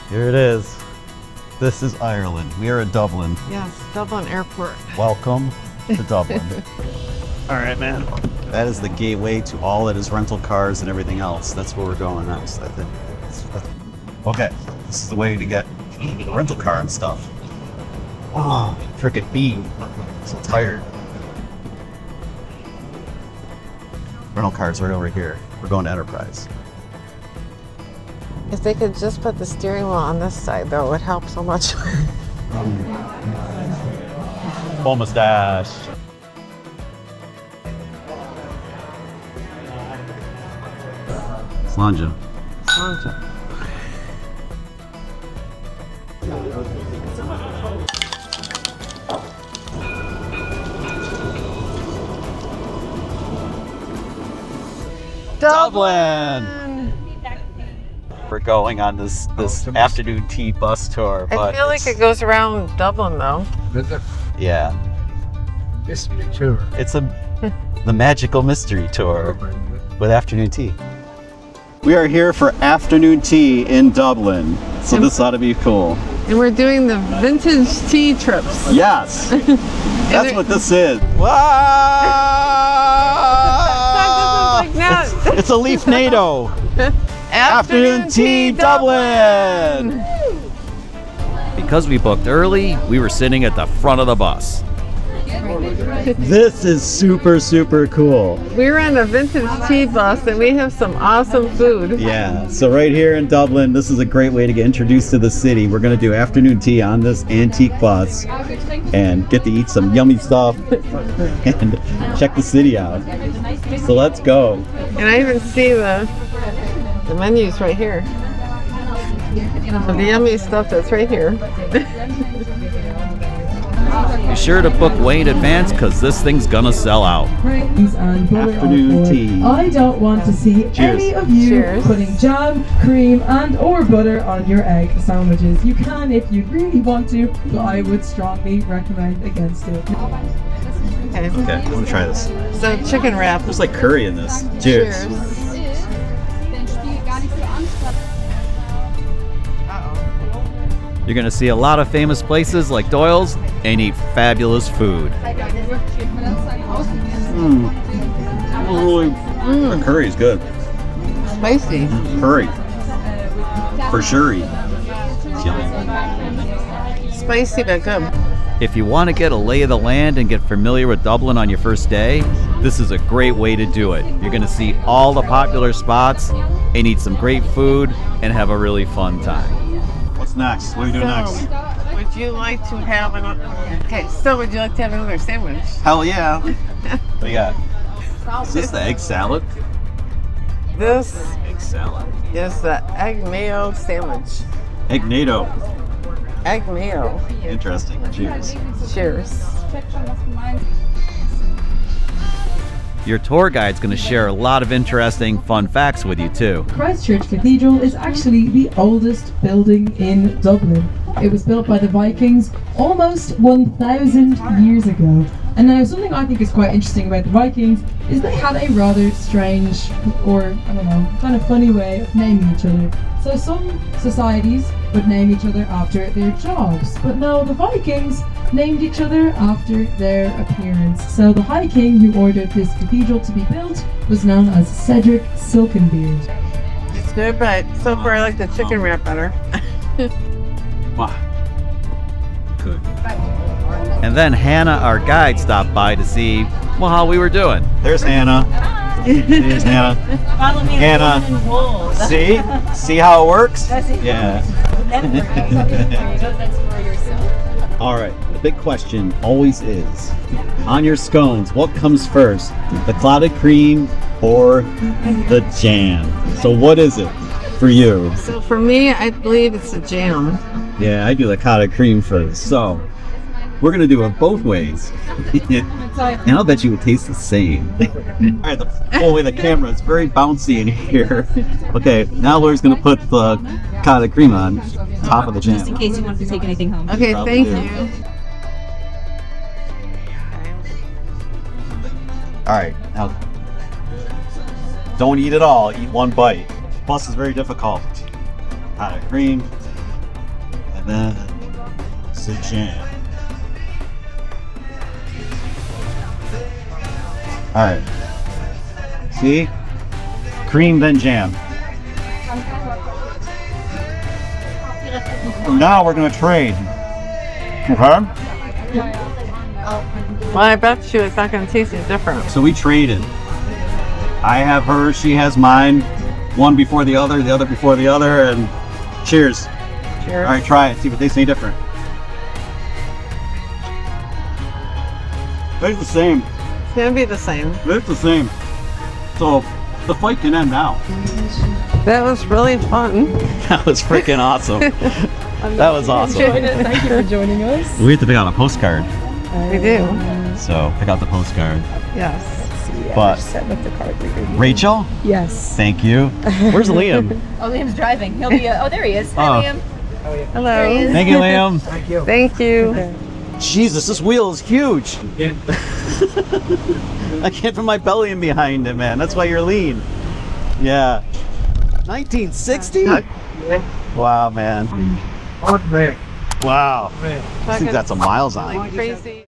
Here it is. This is Ireland. We are in Dublin. Yes, Dublin Airport. Welcome to Dublin. All right, man. That is the gateway to all that is rental cars and everything else. That's where we're going next, I think. Okay, this is the way to get a rental car and stuff. Oh, frickin' bean. I'm so tired. Rental cars right over here. We're going to Enterprise. If they could just put the steering wheel on this side, though, it would help so much. Full mustache. Slanja. Dublin! We're going on this afternoon tea bus tour. I feel like it goes around Dublin, though. Yeah. Mystery tour. It's the magical mystery tour with afternoon tea. We are here for afternoon tea in Dublin, so this ought to be cool. And we're doing the vintage tea trips. Yes, that's what this is. It's a Leaf NATO. Afternoon tea Dublin. Because we booked early, we were sitting at the front of the bus. This is super, super cool. We're on a vintage tea bus and we have some awesome food. Yeah, so right here in Dublin, this is a great way to get introduced to the city. We're going to do afternoon tea on this antique bus and get to eat some yummy stuff and check the city out. So let's go. And I even see the menus right here. The yummy stuff that's right here. Be sure to book way in advance because this thing's gonna sell out. Afternoon tea. I don't want to see any of you putting jam, cream and or butter on your egg sandwiches. You can if you really want to, but I would strongly recommend against it. Okay, Okay, I'm gonna try this. so chicken wrap. There's like curry in this. Cheers. You're gonna see a lot of famous places like Doyle's and eat fabulous food. The curry is good. Spicy. Curry. For sure. Spicy but good. If you want to get a lay of the land and get familiar with Dublin on your first day, this is a great way to do it. You're gonna see all the popular spots and eat some great food and have a really fun time. What's next? What are we doing next? Would you like to have another? Okay, so would you like to have another sandwich? Hell yeah. What do you got? Is this the egg salad? This Egg salad. is the egg mayo sandwich. Egg NATO. Egg mayo. Interesting. Cheers. Cheers. Your tour guide's gonna share a lot of interesting, fun facts with you too. Christchurch Cathedral is actually the oldest building in Dublin. It was built by the Vikings almost 1,000 years ago. And now something I think is quite interesting about the Vikings is they had a rather strange, or I don't know, kind of funny way of naming each other. So some societies would name each other after their jobs, but no, the Vikings named each other after their appearance. So the High King who ordered this cathedral to be built was known as Cedric Silkenbeard. It's good, but so far I like the chicken wrap better. Wow. Good. And then Hannah, our guide, stopped by to see, well, how we were doing. There's Hannah. There's Hannah. Follow me. Hannah. See? See how it works? Yeah. All right. The big question always is, on your scones, what comes first? The clotted cream or the jam? So what is it for you? So for me, I believe it's a jam. Yeah, I do the clotted cream first. So we're going to do it both ways. And I'll bet you it tastes the same. All right, the way the camera is very bouncy in here. Okay, now Laura's going to put the cottage cream on top of the jam. Just in case you want to take anything home. Okay, thank you. All right, now don't eat it all. Eat one bite. Plus, it's very difficult. Cottage cream. That's a jam. Alright. See? Cream, then jam. Now we're gonna trade. Okay? Well, I bet you it's not going to taste any different. So we traded. I have hers, she has mine. One before the other before the other, and cheers. Cheers. Alright, try it, see if it tastes any different. It's the same. It's going to be the same. It's the same. So the fight can end now. That was really fun. That was freaking awesome. That was awesome. Thank you for joining us. We have to pick out a postcard. We do. So pick out the postcard. Yes. But Setting up the card reader. Rachel, Yes. thank you. Where's Liam? Oh, Liam's driving. He'll be. Oh, there he is. Oh. Hi, Liam. Hello. Thank you, Liam. Thank you. Jesus, this wheel is huge. I can't put my belly in behind it, man. That's why you're lean. Yeah. 1960? Wow, man. Wow. I think that's a miles on it. Crazy.